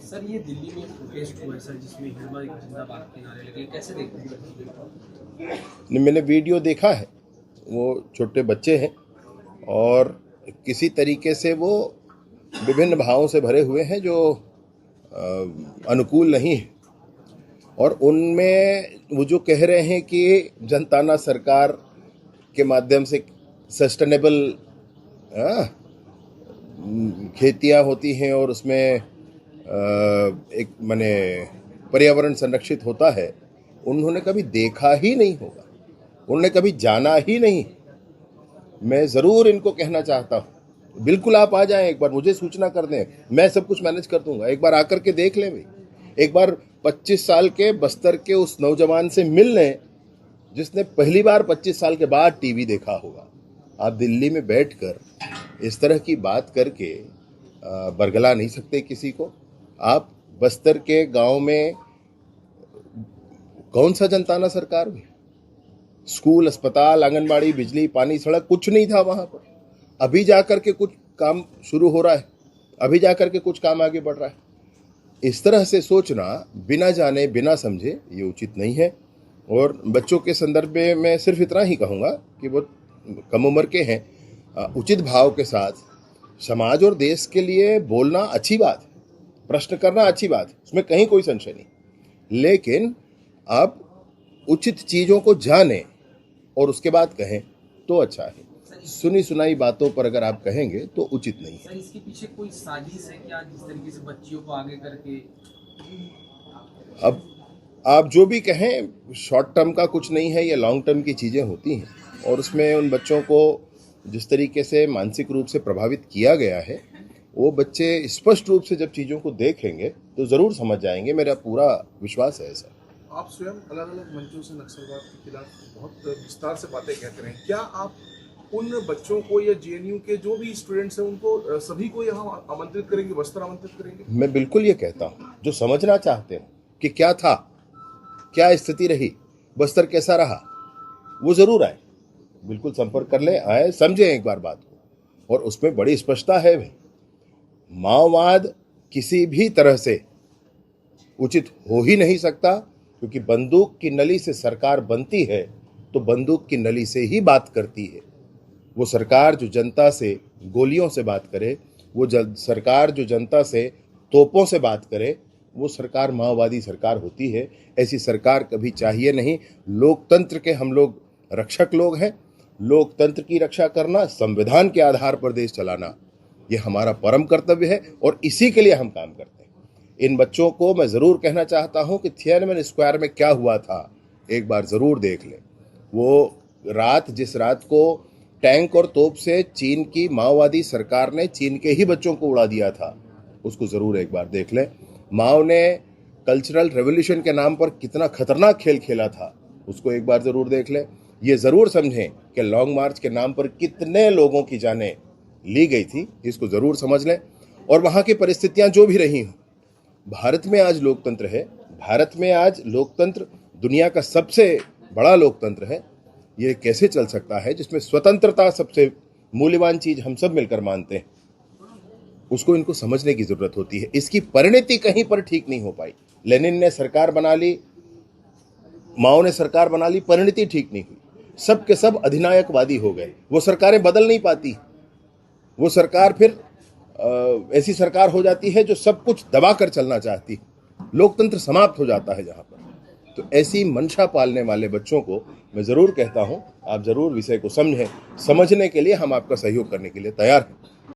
Sir ये दिल्ली में protest हुआ है सर, जिसमें हिजबुल जिंदाबाद के नारे लगे, कैसे देखते हैं? नहीं, मैंने वीडियो देखा है। वो छोटे बच्चे हैं और किसी तरीके से वो विभिन्न भावों से भरे हुए हैं जो अनुकूल नहीं है। और उनमें वो जो कह रहे हैं कि जनताना सरकार के माध्यम से सस्टेनेबल खेतियां होती हैं और उसमें एक माने पर्यावरण संरक्षित होता है, उन्होंने कभी देखा ही नहीं होगा, उन्होंने कभी जाना ही नहीं। मैं ज़रूर इनको कहना चाहता हूँ, बिल्कुल आप आ जाएं, एक बार मुझे सूचना कर दें, मैं सब कुछ मैनेज कर दूंगा। एक बार आकर के देख लें भाई, एक बार 25 साल के बस्तर के उस नौजवान से मिल लें जिसने पहली बार 25 साल के बाद टीवी देखा होगा। आप दिल्ली में बैठकर इस तरह की बात करके बरगला नहीं सकते किसी को। आप बस्तर के गांव में कौन सा जनताना सरकार में स्कूल, अस्पताल, आंगनबाड़ी, बिजली, पानी, सड़क कुछ नहीं था वहां पर। अभी जाकर के कुछ काम शुरू हो रहा है, अभी जाकर के कुछ काम आगे बढ़ रहा है। इस तरह से सोचना बिना जाने बिना समझे ये उचित नहीं है। और बच्चों के संदर्भ में मैं सिर्फ इतना ही कहूँगा कि वो कम उम्र के हैं, उचित भाव के साथ समाज और देश के लिए बोलना अच्छी बात है, प्रश्न करना अच्छी बात है, उसमें कहीं कोई संशय नहीं। लेकिन आप उचित चीज़ों को जानें और उसके बाद कहें तो अच्छा है। सुनी सुनाई बातों पर अगर आप कहेंगे तो उचित नहीं है। सर इसके पीछे कोई साजिश है क्या, जिस तरीके से बच्चियों को आगे करके? अब आप जो भी कहें, शॉर्ट टर्म का कुछ नहीं है, ये लॉन्ग टर्म की चीज़ें होती हैं और उसमें उन बच्चों को जिस तरीके से मानसिक रूप से प्रभावित किया गया है, वो बच्चे स्पष्ट रूप से जब चीज़ों को देखेंगे तो ज़रूर समझ जाएंगे। मेरा पूरा विश्वास है ऐसा। आप स्वयं अलग अलग मंचों से नक्सलवाद के खिलाफ बहुत विस्तार से बातें कहते रहे, क्या आप उन बच्चों को या जेएनयू के जो भी स्टूडेंट्स हैं उनको सभी को यहाँ आमंत्रित करेंगे, बस्तर आमंत्रित करेंगे? मैं बिल्कुल ये कहता हूँ, जो समझना चाहते हैं कि क्या था, क्या स्थिति रही, बस्तर कैसा रहा, वो ज़रूर आए, बिल्कुल संपर्क कर लें, आए, समझें एक बार बात को। और उसमें बड़ी स्पष्टता है भाई, माओवाद किसी भी तरह से उचित हो ही नहीं सकता, क्योंकि बंदूक की नली से सरकार बनती है तो बंदूक की नली से ही बात करती है। वो सरकार जो जनता से गोलियों से बात करे, वो सरकार जो जनता से तोपों से बात करे, वो सरकार माओवादी सरकार होती है। ऐसी सरकार कभी चाहिए नहीं। लोकतंत्र के हम लोग रक्षक लोग हैं। लोकतंत्र की रक्षा करना, संविधान के आधार पर देश चलाना, ये हमारा परम कर्तव्य है और इसी के लिए हम काम करते हैं। इन बच्चों को मैं ज़रूर कहना चाहता हूं कि थियानमेन स्क्वायर में क्या हुआ था एक बार ज़रूर देख लें। वो रात, जिस रात को टैंक और तोप से चीन की माओवादी सरकार ने चीन के ही बच्चों को उड़ा दिया था, उसको ज़रूर एक बार देख लें। माओ ने कल्चरल रेवोल्यूशन के नाम पर कितना खतरनाक खेल खेला था, उसको एक बार ज़रूर देख लें। ये ज़रूर समझें कि लॉन्ग मार्च के नाम पर कितने लोगों की जानें ली गई थी, इसको ज़रूर समझ लें। और वहाँ की परिस्थितियाँ जो भी रही हों, भारत में आज लोकतंत्र है, भारत में आज लोकतंत्र दुनिया का सबसे बड़ा लोकतंत्र है। ये कैसे चल सकता है जिसमें स्वतंत्रता सबसे मूल्यवान चीज हम सब मिलकर मानते हैं? उसको इनको समझने की जरूरत होती है। इसकी परिणति कहीं पर ठीक नहीं हो पाई। लेनिन ने सरकार बना ली, माओ ने सरकार बना ली, परिणति ठीक नहीं हुई। सब के सब अधिनायकवादी हो गए। वो सरकारें बदल नहीं पाती। वो सरकार फिर ऐसी सरकार हो जाती है जो सब कुछ दबा कर चलना चाहती है। लोकतंत्र समाप्त हो जाता है जहां पर। तो ऐसी मंशा पालने वाले बच्चों को मैं ज़रूर कहता हूं, आप ज़रूर विषय को समझें। समझने के लिए हम आपका सहयोग करने के लिए तैयार हैं।